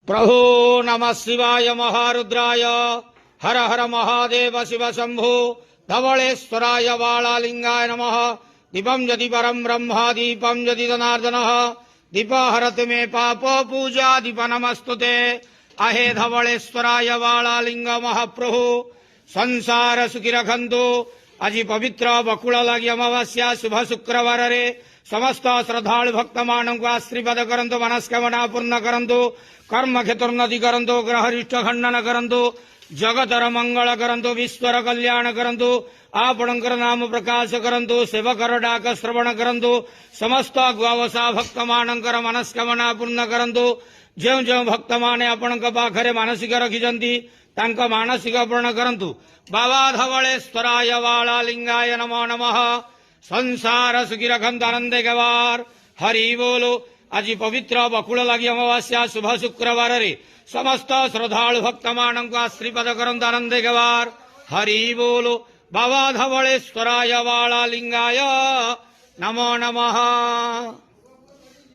प्रभो नमः शिवाय महारुद्राय हर हर महादेव शिव शंभो धवलेश्वराय वालालिंगाय नमः। दीपं यदि परं ब्रह्म दीपं यदि जनार्दनः दीपहरति मे पाप पूजा दीप नमस्तुते। अहे धवलेश्वराय वालालिंग महाप्रभु संसार सुखी रखंतु। आज पवित्र बकुल लगी अमावास्या शुभ शुक्रवार रे समस्त श्रद्धालु भक्त मानक आशीर्वाद करंतु, मनस्कामना पूर्ण करंतु, कर्म क्षेत्रोन्नति करंतु, ग्रहरिष्ट खंडन करंतु, जगतर मंगल करंतु, विश्वर कल्याण करंतु, आपणकर नाम प्रकाश करंतु, सेवकर डाक श्रवण करंतु, समस्त गुआवसा भक्त मानकर मनस्कामना पूर्ण करंतु। जो जो भक्त माने आपणक पाखरे मानसिक रखिजंती तांका मानसिक पूर्ण करंतु। बाबा धवलेश्वराय वालालिंगाय नमो नमः। संसार सुखी रखंतु आनंदे गवार हरि बोलो। आज पवित्र बकुल लगी अमावास्या शुभ शुक्रवार रे समस्त श्रद्धालु भक्त मानक आशीर्वाद करंतु आनंदे गवार हरि बोलो। बाबा धवलेश्वराय वालालिंगाय नमो नमः।